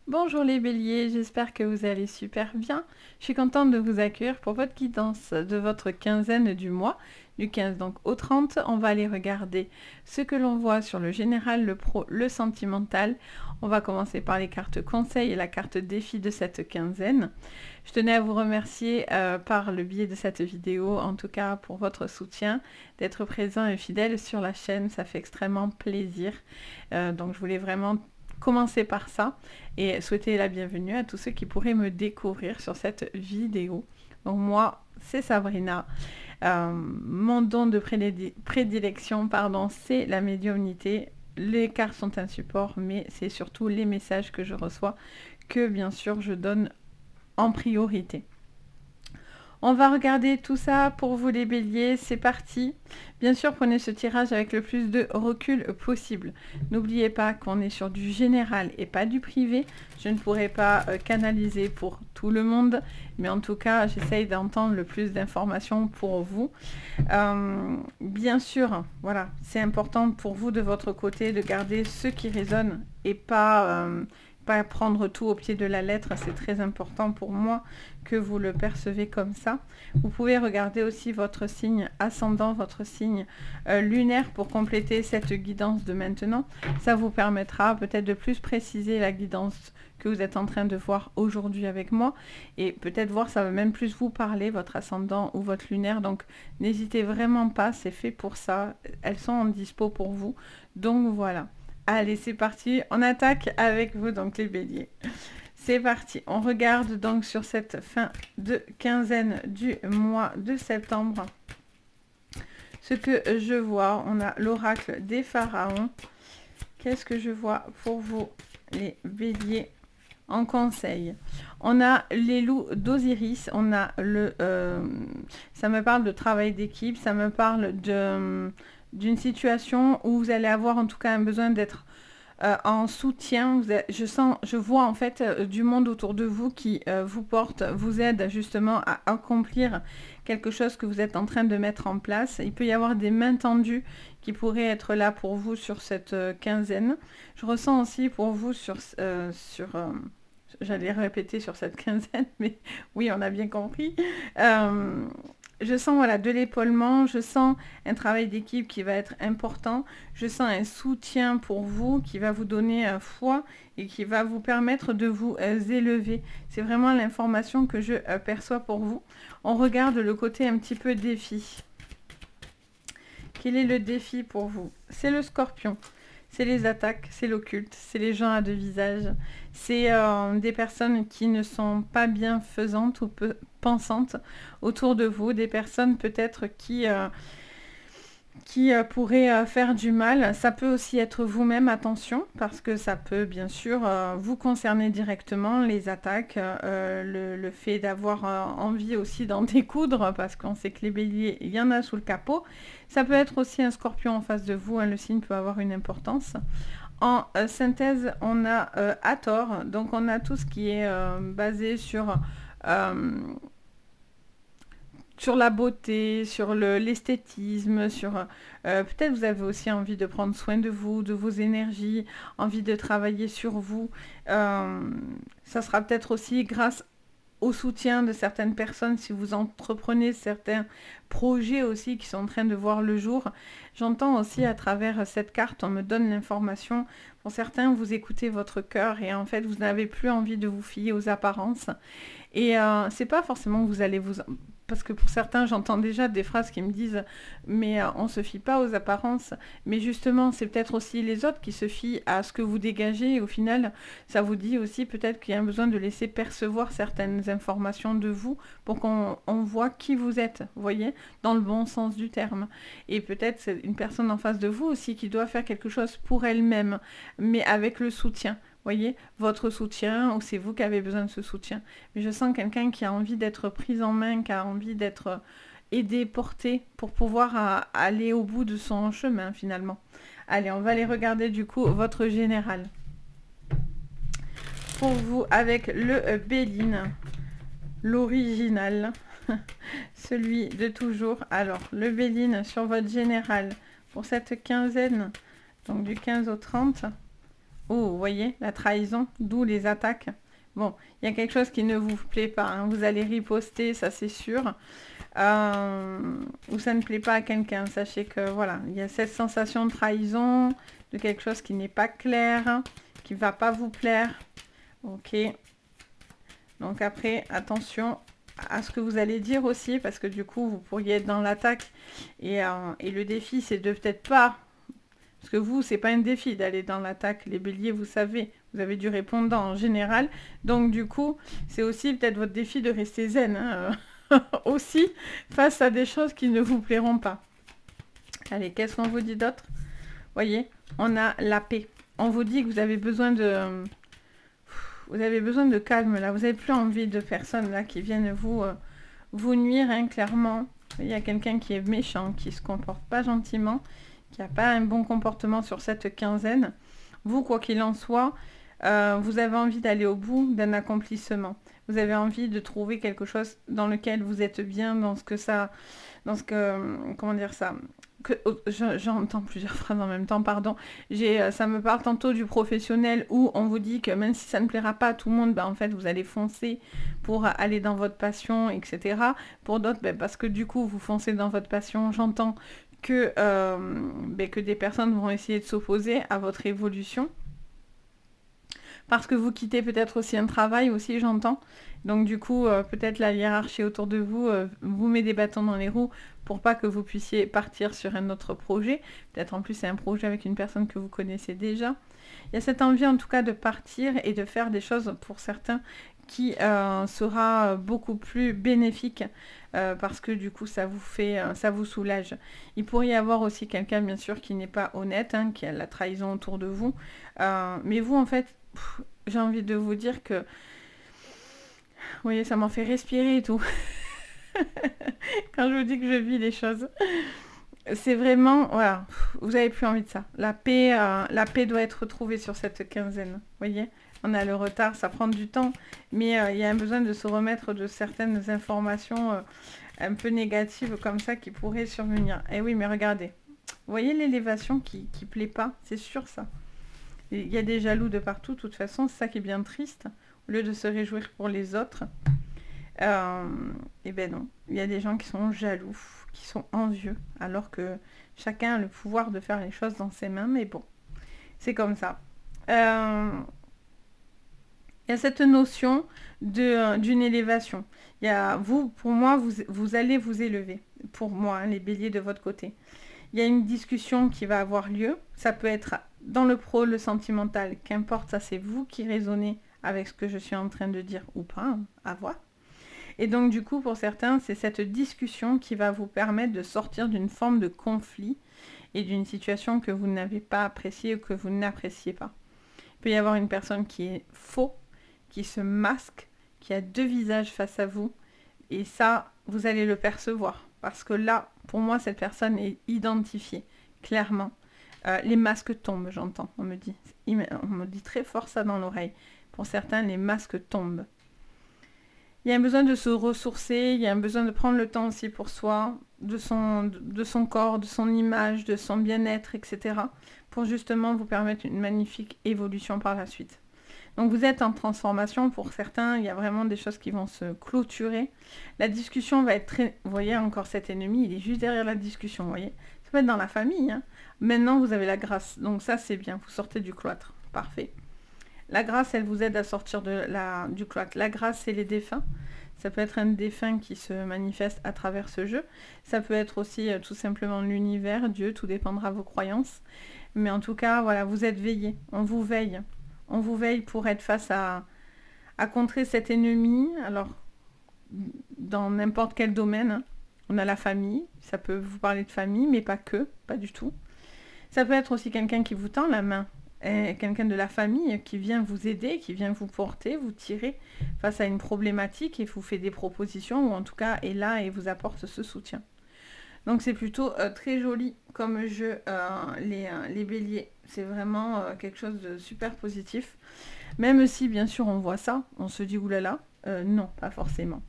Bonjour les béliers, j'espère que vous allez super bien. Je suis contente de vous accueillir pour votre guidance de votre quinzaine du mois, du 15 donc au 30. On va aller regarder ce que l'on voit sur le général, le pro, le sentimental. On va commencer par les cartes conseils et la carte défi de cette quinzaine. Je tenais à vous remercier par le biais de cette vidéo, en tout cas pour votre soutien, d'être présent et fidèle sur la chaîne, ça fait extrêmement plaisir. Donc je voulais vraiment commencer par ça et souhaiter la bienvenue à tous ceux qui pourraient me découvrir sur cette vidéo. Donc moi, c'est Sabrina. Mon don de prédilection, c'est la médiumnité. Les cartes sont un support, mais c'est surtout les messages que je reçois que bien sûr je donne en priorité. On va regarder tout ça pour vous les béliers, c'est parti. Bien sûr, prenez ce tirage avec le plus de recul possible. N'oubliez pas qu'on est sur du général et pas du privé. Je ne pourrai pas canaliser pour tout le monde, mais en tout cas, j'essaye d'entendre le plus d'informations pour vous. Bien sûr, voilà, c'est important pour vous de votre côté de garder ce qui résonne et pas prendre tout au pied de la lettre, c'est très important pour moi que vous le percevez comme ça. Vous pouvez regarder aussi votre signe ascendant, votre signe lunaire pour compléter cette guidance de maintenant. Ça vous permettra peut-être de plus préciser la guidance que vous êtes en train de voir aujourd'hui avec moi et peut-être voir ça va même plus vous parler, votre ascendant ou votre lunaire. Donc n'hésitez vraiment pas, c'est fait pour ça. Elles sont en dispo pour vous. Donc voilà. Allez, c'est parti, on attaque avec vous, donc les béliers. C'est parti, on regarde donc sur cette fin de quinzaine du mois de septembre. Ce que je vois, on a l'oracle des pharaons. Qu'est-ce que je vois pour vous, les béliers, en conseil? On a les loups d'Osiris, on a le... ça me parle de travail d'équipe, ça me parle de... d'une situation où vous allez avoir en tout cas un besoin d'être en soutien. Je vois en fait du monde autour de vous qui vous porte, vous aide justement à accomplir quelque chose que vous êtes en train de mettre en place. Il peut y avoir des mains tendues qui pourraient être là pour vous sur cette quinzaine. Je ressens aussi pour vous j'allais répéter sur cette quinzaine, mais oui, on a bien compris. Je sens voilà, de l'épaulement, je sens un travail d'équipe qui va être important, je sens un soutien pour vous qui va vous donner foi et qui va vous permettre de vous élever. C'est vraiment l'information que je perçois pour vous. On regarde le côté un petit peu défi. Quel est le défi pour vous? C'est le scorpion. C'est les attaques, c'est l'occulte, c'est les gens à deux visages, c'est des personnes qui ne sont pas bienfaisantes ou pensantes autour de vous, des personnes peut-être qui pourraient faire du mal. Ça peut aussi être vous-même, attention, parce que ça peut bien sûr vous concerner directement, les attaques, le fait d'avoir envie aussi d'en découdre, parce qu'on sait que les béliers, il y en a sous le capot. Ça peut être aussi un scorpion en face de vous, hein, le signe peut avoir une importance. En synthèse, on a Hathor, donc on a tout ce qui est basé sur la beauté, sur l'esthétisme, sur peut-être vous avez aussi envie de prendre soin de vous, de vos énergies, envie de travailler sur vous. Ça sera peut-être aussi grâce au soutien de certaines personnes si vous entreprenez certains projets aussi qui sont en train de voir le jour. J'entends aussi à travers cette carte, on me donne l'information. Pour certains, vous écoutez votre cœur et en fait, vous n'avez plus envie de vous fier aux apparences. Et c'est pas forcément que vous allez vous... Parce que pour certains, j'entends déjà des phrases qui me disent « mais on se fie pas aux apparences ». Mais justement, c'est peut-être aussi les autres qui se fient à ce que vous dégagez. Et au final, ça vous dit aussi peut-être qu'il y a un besoin de laisser percevoir certaines informations de vous pour qu'on voit qui vous êtes, vous voyez, dans le bon sens du terme. Et peut-être c'est une personne en face de vous aussi qui doit faire quelque chose pour elle-même, mais avec le soutien. Voyez, votre soutien, ou c'est vous qui avez besoin de ce soutien. Mais je sens quelqu'un qui a envie d'être pris en main, qui a envie d'être aidé, porté, pour pouvoir aller au bout de son chemin finalement. Allez, on va aller regarder du coup votre général. Pour vous, avec le Béline, l'original, celui de toujours. Alors, le Béline sur votre général, pour cette quinzaine, donc du 15 au 30... Oh, vous voyez, la trahison, d'où les attaques. Bon, il y a quelque chose qui ne vous plaît pas, hein. Vous allez riposter, ça c'est sûr. Ou ça ne plaît pas à quelqu'un. Sachez que voilà, il y a cette sensation de trahison, de quelque chose qui n'est pas clair, qui ne va pas vous plaire. Ok. Donc après, attention à ce que vous allez dire aussi, parce que du coup, vous pourriez être dans l'attaque. Et le défi, c'est de peut-être pas... Parce que vous, c'est pas un défi d'aller dans l'attaque. Les béliers, vous savez, vous avez du répondant en général. Donc du coup, c'est aussi peut-être votre défi de rester zen, hein, aussi, face à des choses qui ne vous plairont pas. Allez, qu'est-ce qu'on vous dit d'autre? Voyez, on a la paix. On vous dit que vous avez besoin de... Vous avez besoin de calme, là. Vous n'avez plus envie de personnes, là, qui viennent vous nuire, hein, clairement. Il y a quelqu'un qui est méchant, qui se comporte pas gentiment, qui n'a pas un bon comportement sur cette quinzaine. Vous, quoi qu'il en soit, vous avez envie d'aller au bout d'un accomplissement. Vous avez envie de trouver quelque chose dans lequel vous êtes bien, dans ce que ça... Dans ce que... Comment dire ça? J'entends plusieurs phrases en même temps, pardon. Ça me parle tantôt du professionnel où on vous dit que même si ça ne plaira pas à tout le monde, ben, en fait, vous allez foncer pour aller dans votre passion, etc. Pour d'autres, ben, parce que du coup, vous foncez dans votre passion, j'entends que des personnes vont essayer de s'opposer à votre évolution. Parce que vous quittez peut-être aussi un travail aussi, j'entends. Donc du coup, peut-être la hiérarchie autour de vous vous met des bâtons dans les roues pour pas que vous puissiez partir sur un autre projet. Peut-être en plus c'est un projet avec une personne que vous connaissez déjà. Il y a cette envie en tout cas de partir et de faire des choses pour certains qui sera beaucoup plus bénéfique parce que du coup ça vous soulage. Il pourrait y avoir aussi quelqu'un bien sûr qui n'est pas honnête, hein, qui a la trahison autour de vous. Mais vous en fait, j'ai envie de vous dire que, vous voyez, ça m'en fait respirer et tout. Quand je vous dis que je vis les choses. C'est vraiment, voilà, vous n'avez plus envie de ça. La paix doit être retrouvée sur cette quinzaine. Vous voyez, on a le retard, ça prend du temps, mais il y a un besoin de se remettre de certaines informations un peu négatives comme ça qui pourraient survenir. Et oui, mais regardez, vous voyez l'élévation qui plaît pas, c'est sûr ça. Il y a des jaloux de partout, de toute façon, c'est ça qui est bien triste. Au lieu de se réjouir pour les autres, et ben non, il y a des gens qui sont jaloux, qui sont envieux, alors que chacun a le pouvoir de faire les choses dans ses mains, mais bon, c'est comme ça. Il y a cette notion d'une élévation. Il y a, vous, pour moi, vous allez vous élever, pour moi, hein, les béliers de votre côté. Il y a une discussion qui va avoir lieu, ça peut être dans le pro, le sentimental, qu'importe, ça c'est vous qui raisonnez avec ce que je suis en train de dire ou pas, hein, à voir. Et donc du coup, pour certains, c'est cette discussion qui va vous permettre de sortir d'une forme de conflit et d'une situation que vous n'avez pas appréciée ou que vous n'appréciez pas. Il peut y avoir une personne qui est faux, qui se masque, qui a deux visages face à vous, et ça, vous allez le percevoir. Parce que là, pour moi, cette personne est identifiée, clairement. Les masques tombent, j'entends, on me dit très fort ça dans l'oreille. Pour certains, les masques tombent. Il y a un besoin de se ressourcer, il y a un besoin de prendre le temps aussi pour soi, de son corps, de son image, de son bien-être, etc. pour justement vous permettre une magnifique évolution par la suite. Donc vous êtes en transformation, pour certains, il y a vraiment des choses qui vont se clôturer. La discussion va être très... Vous voyez encore cet ennemi, il est juste derrière la discussion, vous voyez. Ça peut être dans la famille, hein. Maintenant vous avez la grâce, donc ça c'est bien, vous sortez du cloître, parfait. La grâce, elle vous aide à sortir du cloître. La grâce, c'est les défunts. Ça peut être un défunt qui se manifeste à travers ce jeu. Ça peut être aussi tout simplement l'univers, Dieu, tout dépendra de vos croyances. Mais en tout cas, voilà, vous êtes veillés. On vous veille. On vous veille pour être face à contrer cet ennemi. Alors, dans n'importe quel domaine, hein. On a la famille. Ça peut vous parler de famille, mais pas que, pas du tout. Ça peut être aussi quelqu'un qui vous tend la main. Quelqu'un de la famille qui vient vous aider, qui vient vous porter, vous tirer face à une problématique et vous fait des propositions ou en tout cas est là et vous apporte ce soutien. Donc c'est plutôt très joli comme jeu, les béliers. C'est vraiment quelque chose de super positif. Même si bien sûr on voit ça, on se dit oulala, non, pas forcément.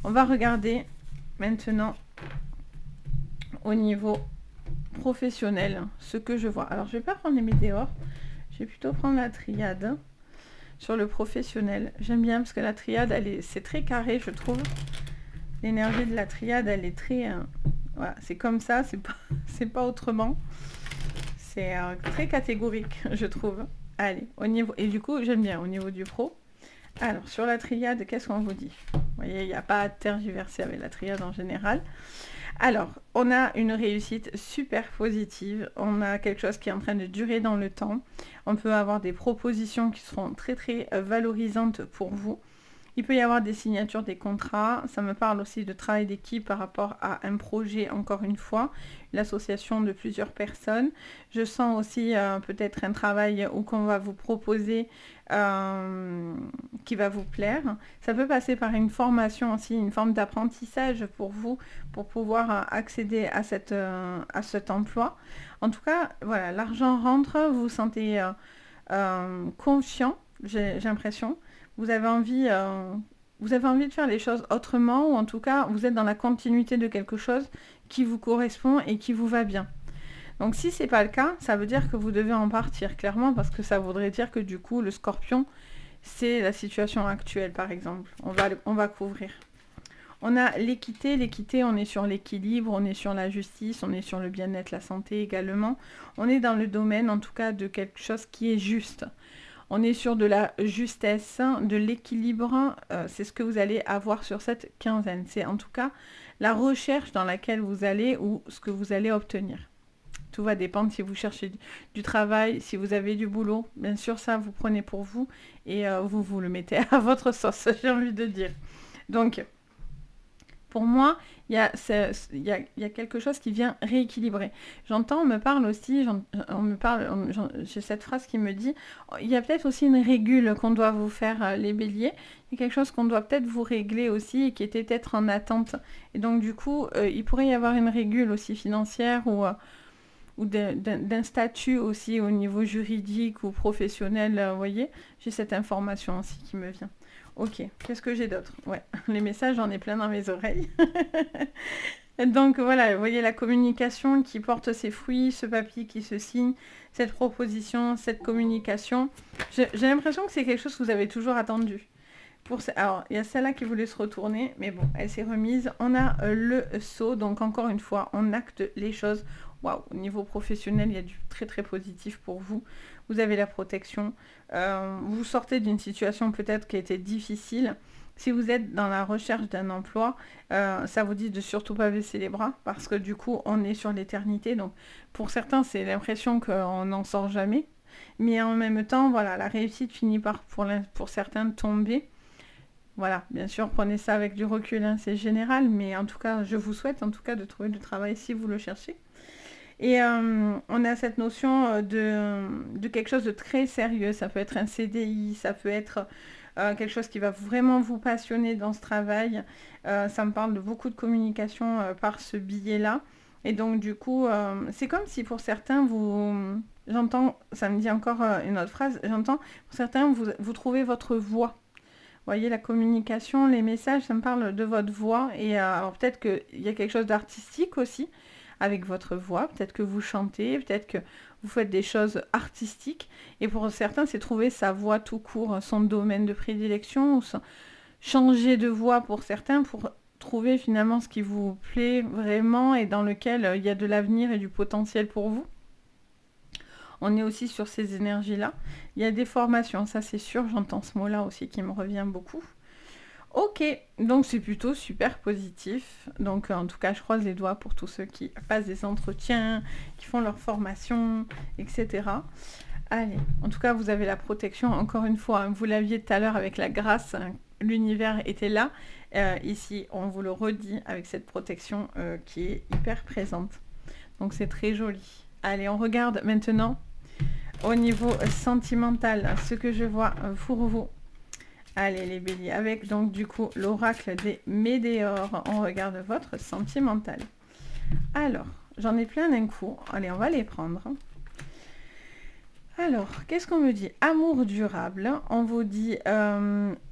On va regarder maintenant au niveau professionnel ce que je vois. Alors je vais pas prendre les météores. Je vais plutôt prendre la triade sur le professionnel. J'aime bien parce que la triade, c'est très carré, je trouve. L'énergie de la triade, elle est très... voilà, c'est comme ça, c'est pas autrement. C'est très catégorique, je trouve. Allez, au niveau... Et du coup, j'aime bien au niveau du pro. Alors, sur la triade, qu'est-ce qu'on vous dit? Vous voyez, il n'y a pas à tergiverser avec la triade en général. Alors, on a une réussite super positive. On a quelque chose qui est en train de durer dans le temps. On peut avoir des propositions qui seront très, très valorisantes pour vous. Il peut y avoir des signatures, des contrats. Ça me parle aussi de travail d'équipe par rapport à un projet, encore une fois, l'association de plusieurs personnes. Je sens aussi peut-être un travail où qu'on va vous proposer qui va vous plaire. Ça peut passer par une formation aussi, une forme d'apprentissage pour vous, pour pouvoir accéder à cet emploi. En tout cas, voilà, l'argent rentre, vous vous sentez confiant, j'ai l'impression. Vous avez envie de faire les choses autrement, ou en tout cas, vous êtes dans la continuité de quelque chose qui vous correspond et qui vous va bien. Donc si ce n'est pas le cas, ça veut dire que vous devez en partir, clairement, parce que ça voudrait dire que du coup, le scorpion, c'est la situation actuelle, par exemple. On va couvrir. On a l'équité. L'équité, on est sur l'équilibre, on est sur la justice, on est sur le bien-être, la santé également. On est dans le domaine, en tout cas, de quelque chose qui est juste. On est sur de la justesse, de l'équilibre, c'est ce que vous allez avoir sur cette quinzaine. C'est en tout cas la recherche dans laquelle vous allez ou ce que vous allez obtenir. Tout va dépendre si vous cherchez du travail, si vous avez du boulot. Bien sûr, ça, vous prenez pour vous et vous le mettez à votre sauce, j'ai envie de dire. Donc, pour moi, il y a quelque chose qui vient rééquilibrer. J'entends, on me parle aussi, j'ai cette phrase qui me dit, il y a peut-être aussi une régule qu'on doit vous faire, les béliers. Il y a quelque chose qu'on doit peut-être vous régler aussi et qui était peut-être en attente. Et donc, du coup, il pourrait y avoir une régule aussi financière ou d'un statut aussi au niveau juridique ou professionnel, vous voyez. J'ai cette information aussi qui me vient. Ok, qu'est-ce que j'ai d'autre? Ouais, les messages, j'en ai plein dans mes oreilles. Donc voilà, vous voyez la communication qui porte ses fruits, ce papier qui se signe, cette proposition, cette communication. J'ai l'impression que c'est quelque chose que vous avez toujours attendu. Alors, il y a celle-là qui voulait se retourner, mais bon, elle s'est remise. On a le saut, donc encore une fois, on acte les choses. Waouh, au niveau professionnel, il y a du très très positif pour vous. Vous avez la protection. Vous sortez d'une situation peut-être qui a été difficile. Si vous êtes dans la recherche d'un emploi, ça vous dit de surtout pas baisser les bras parce que du coup, on est sur l'éternité. Donc, pour certains, c'est l'impression qu'on n'en sort jamais. Mais en même temps, voilà, la réussite finit par, pour certains, tomber. Voilà, bien sûr, prenez ça avec du recul, hein, c'est général, mais en tout cas, je vous souhaite en tout cas de trouver du travail si vous le cherchez. Et on a cette notion de quelque chose de très sérieux. Ça peut être un CDI, ça peut être quelque chose qui va vraiment vous passionner dans ce travail. Ça me parle de beaucoup de communication par ce biais-là. Et donc du coup, c'est comme si pour certains, j'entends, ça me dit encore une autre phrase, j'entends, pour certains, vous trouvez votre voix. Vous voyez, la communication, les messages, ça me parle de votre voix. Et alors peut-être qu'il y a quelque chose d'artistique aussi avec votre voix. Peut-être que vous chantez, peut-être que vous faites des choses artistiques. Et pour certains, c'est trouver sa voix tout court, son domaine de prédilection, ou changer de voix pour certains, pour trouver finalement ce qui vous plaît vraiment et dans lequel il y a de l'avenir et du potentiel pour vous. On est aussi sur ces énergies-là. Il y a des formations, ça c'est sûr, j'entends ce mot-là aussi qui me revient beaucoup. Ok, donc c'est plutôt super positif. Donc en tout cas, je croise les doigts pour tous ceux qui passent des entretiens, qui font leur formation, etc. Allez, en tout cas, vous avez la protection. Encore une fois, hein, vous l'aviez tout à l'heure avec la grâce, hein, l'univers était là. Ici, on vous le redit avec cette protection qui est hyper présente. Donc c'est très joli. Allez, on regarde maintenant au niveau sentimental ce que je vois pour vous. Allez les béliers, avec donc du coup l'oracle des météores, on regarde votre sentimental. Alors, j'en ai plein d'un coup. Allez, on va les prendre. Alors, qu'est-ce qu'on me dit? Amour durable. On vous dit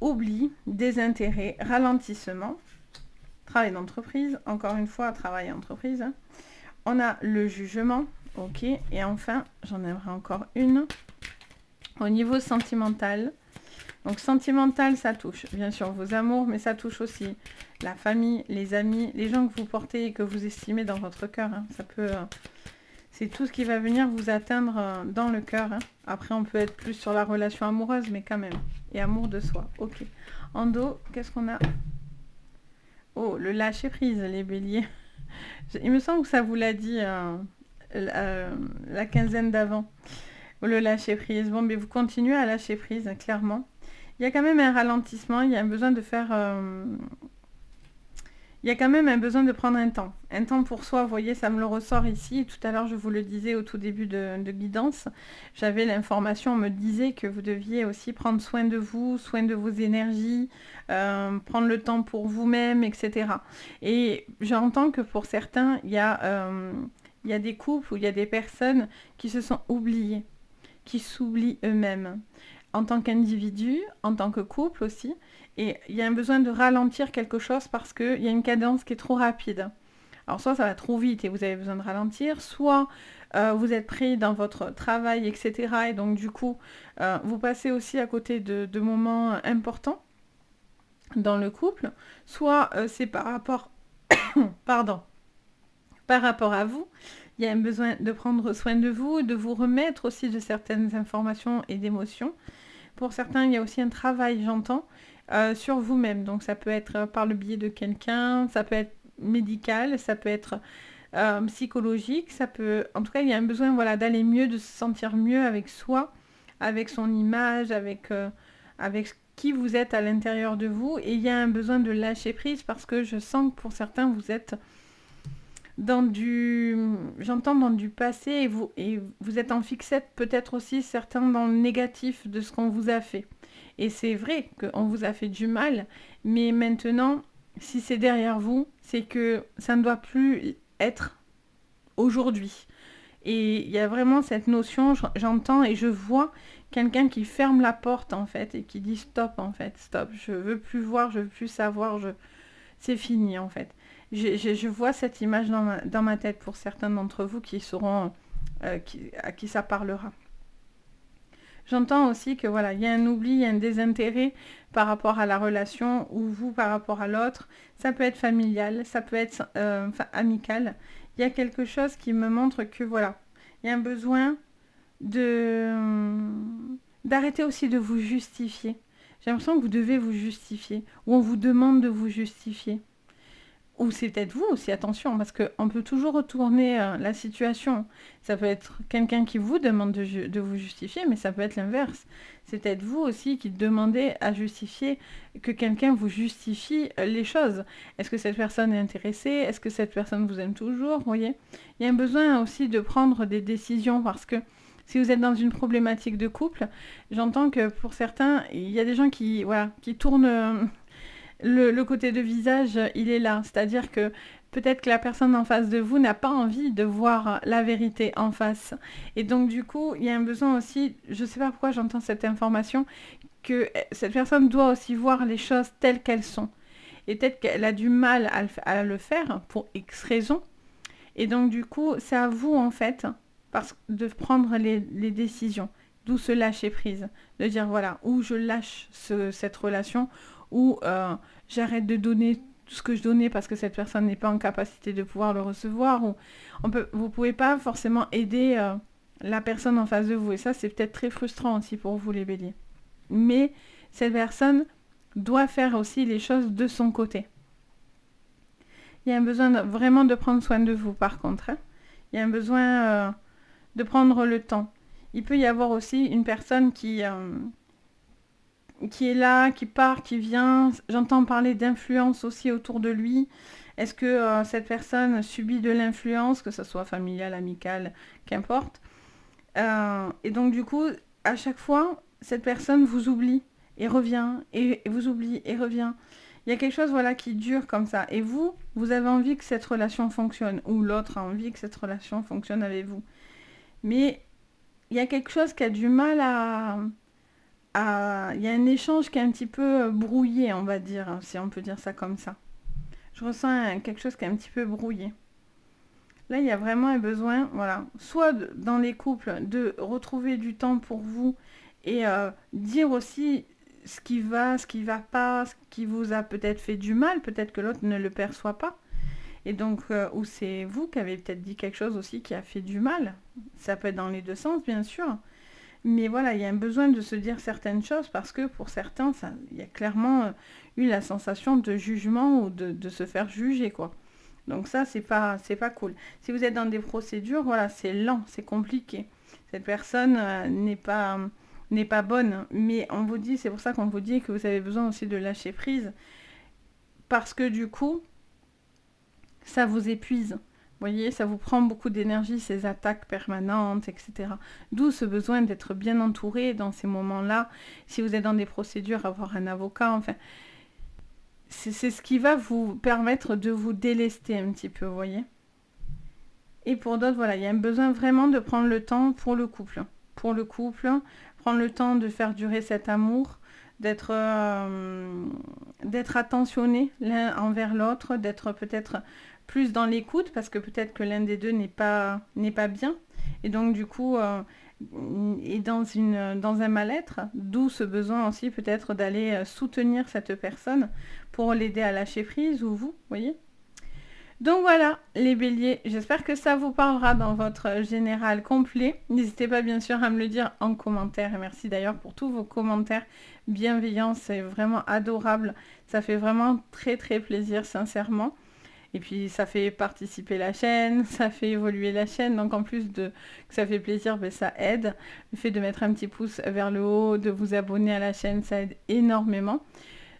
oubli, désintérêt, ralentissement. Travail d'entreprise. Encore une fois, travail d'entreprise. On a le jugement. Ok. Et enfin, j'en aimerais encore une. Au niveau sentimental, donc sentimental, ça touche bien sûr vos amours, mais ça touche aussi la famille, les amis, les gens que vous portez et que vous estimez dans votre cœur. Hein. Ça peut, c'est tout ce qui va venir vous atteindre dans le cœur. Hein. Après, on peut être plus sur la relation amoureuse, mais quand même. Et amour de soi. Ok. En dos, qu'est-ce qu'on a? Oh, le lâcher prise, les béliers. Il me semble que ça vous l'a dit la quinzaine d'avant. Le lâcher prise. Bon, mais vous continuez à lâcher prise, clairement. Il y a quand même un ralentissement, il y a un besoin de faire... il y a quand même un besoin de prendre un temps. Un temps pour soi, vous voyez, ça me le ressort ici. Tout à l'heure, je vous le disais au tout début de guidance. J'avais l'information, on me disait que vous deviez aussi prendre soin de vous, soin de vos énergies, prendre le temps pour vous-même, etc. Et j'entends que pour certains, il y a des couples où il y a des personnes qui se sont oubliées, qui s'oublient eux-mêmes. En tant qu'individu, en tant que couple aussi. Et il y a un besoin de ralentir quelque chose parce qu'il y a une cadence qui est trop rapide. Alors soit ça va trop vite et vous avez besoin de ralentir, soit vous êtes pris dans votre travail, etc. Et donc du coup, vous passez aussi à côté de moments importants dans le couple, soit c'est par rapport, pardon, par rapport à vous. Il y a un besoin de prendre soin de vous remettre aussi de certaines informations et d'émotions. Pour certains, il y a aussi un travail, j'entends, sur vous-même. Donc ça peut être par le biais de quelqu'un, ça peut être médical, ça peut être psychologique, ça peut... En tout cas, il y a un besoin voilà, d'aller mieux, de se sentir mieux avec soi, avec son image, avec qui vous êtes à l'intérieur de vous. Et il y a un besoin de lâcher prise parce que je sens que pour certains, vous êtes dans du... J'entends dans du passé et vous êtes en fixette, peut-être aussi certains dans le négatif de ce qu'on vous a fait. Et c'est vrai qu'on vous a fait du mal, mais maintenant, si c'est derrière vous, c'est que ça ne doit plus être aujourd'hui. Et il y a vraiment cette notion, j'entends et je vois quelqu'un qui ferme la porte en fait et qui dit stop en fait, stop, je veux plus voir, je veux plus savoir, c'est fini en fait. Je vois cette image dans ma tête pour certains d'entre vous qui sauront à qui ça parlera. J'entends aussi que voilà, il y a un oubli, il y a un désintérêt par rapport à la relation ou vous par rapport à l'autre. Ça peut être familial, ça peut être amical. Il y a quelque chose qui me montre que voilà, il y a un besoin d'arrêter aussi de vous justifier. J'ai l'impression que vous devez vous justifier ou on vous demande de vous justifier. Ou c'est peut-être vous aussi, attention, parce qu'on peut toujours retourner la situation. Ça peut être quelqu'un qui vous demande de vous justifier, mais ça peut être l'inverse. C'est peut-être vous aussi qui demandez à justifier, que quelqu'un vous justifie les choses. Est-ce que cette personne est intéressée? Est-ce que cette personne vous aime toujours? Vous voyez, il y a un besoin aussi de prendre des décisions, parce que si vous êtes dans une problématique de couple, j'entends que pour certains, il y a des gens qui tournent... Le côté de visage, il est là. C'est-à-dire que peut-être que la personne en face de vous n'a pas envie de voir la vérité en face. Et donc, du coup, il y a un besoin aussi, je ne sais pas pourquoi j'entends cette information, que cette personne doit aussi voir les choses telles qu'elles sont. Et peut-être qu'elle a du mal à le faire pour X raisons. Et donc, du coup, c'est à vous, en fait, de prendre les décisions. D'où se lâcher prise. De dire, voilà, où je lâche cette relation, ou j'arrête de donner tout ce que je donnais parce que cette personne n'est pas en capacité de pouvoir le recevoir. Ou vous ne pouvez pas forcément aider la personne en face de vous. Et ça, c'est peut-être très frustrant aussi pour vous, les béliers. Mais cette personne doit faire aussi les choses de son côté. Il y a un besoin vraiment de prendre soin de vous, par contre. Hein. Il y a un besoin de prendre le temps. Il peut y avoir aussi une personne qui est là, qui part, qui vient. J'entends parler d'influence aussi autour de lui. Est-ce que cette personne subit de l'influence, que ce soit familiale, amicale, qu'importe. Et donc du coup, à chaque fois, cette personne vous oublie et revient, et vous oublie et revient. Il y a quelque chose voilà, qui dure comme ça. Et vous avez envie que cette relation fonctionne, ou l'autre a envie que cette relation fonctionne avec vous. Mais il y a quelque chose qui a du mal il y a un échange qui est un petit peu brouillé, on va dire, si on peut dire ça comme ça. Je ressens quelque chose qui est un petit peu brouillé. Là, il y a vraiment un besoin, voilà, soit dans les couples, de retrouver du temps pour vous et dire aussi ce qui va pas, ce qui vous a peut-être fait du mal, peut-être que l'autre ne le perçoit pas. Et donc, ou c'est vous qui avez peut-être dit quelque chose aussi qui a fait du mal. Ça peut être dans les deux sens, bien sûr. Mais voilà, il y a un besoin de se dire certaines choses parce que pour certains, il y a clairement eu la sensation de jugement ou de se faire juger, quoi. Donc ça, c'est pas cool. Si vous êtes dans des procédures, voilà, c'est lent, c'est compliqué. Cette personne n'est pas bonne. Mais on vous dit, c'est pour ça qu'on vous dit que vous avez besoin aussi de lâcher prise. Parce que du coup, ça vous épuise. Vous voyez, ça vous prend beaucoup d'énergie, ces attaques permanentes, etc. D'où ce besoin d'être bien entouré dans ces moments-là. Si vous êtes dans des procédures, avoir un avocat, enfin, c'est ce qui va vous permettre de vous délester un petit peu, vous voyez. Et pour d'autres, voilà, il y a un besoin vraiment de prendre le temps pour le couple. Pour le couple, prendre le temps de faire durer cet amour, d'être attentionné l'un envers l'autre, d'être peut-être plus dans l'écoute, parce que peut-être que l'un des deux n'est pas bien. Et donc, du coup, est dans un mal-être, d'où ce besoin aussi peut-être d'aller soutenir cette personne pour l'aider à lâcher prise, ou vous voyez. Donc voilà, les béliers, j'espère que ça vous parlera dans votre général complet. N'hésitez pas bien sûr à me le dire en commentaire. Et merci d'ailleurs pour tous vos commentaires bienveillants, c'est vraiment adorable. Ça fait vraiment très très plaisir, sincèrement. Et puis ça fait participer la chaîne, ça fait évoluer la chaîne. Donc en plus de que ça fait plaisir, ben, ça aide. Le fait de mettre un petit pouce vers le haut, de vous abonner à la chaîne, ça aide énormément.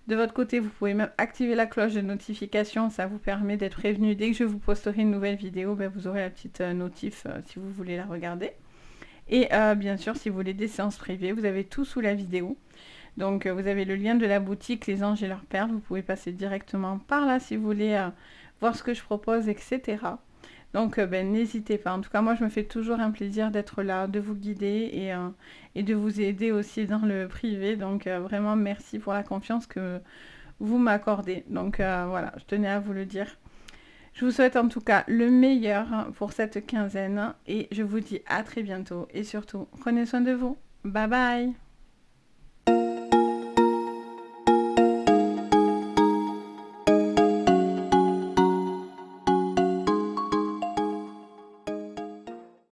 De votre côté, vous pouvez même activer la cloche de notification, ça vous permet d'être prévenu dès que je vous posterai une nouvelle vidéo, ben vous aurez la petite notif si vous voulez la regarder. Et bien sûr, si vous voulez des séances privées, vous avez tout sous la vidéo. Donc vous avez le lien de la boutique Les Anges et leurs perles, vous pouvez passer directement par là si vous voulez voir ce que je propose, etc. Donc ben, n'hésitez pas. En tout cas, moi, je me fais toujours un plaisir d'être là, de vous guider et de vous aider aussi dans le privé. Donc vraiment, merci pour la confiance que vous m'accordez. Donc voilà, je tenais à vous le dire. Je vous souhaite en tout cas le meilleur pour cette quinzaine et je vous dis à très bientôt. Et surtout, prenez soin de vous. Bye bye!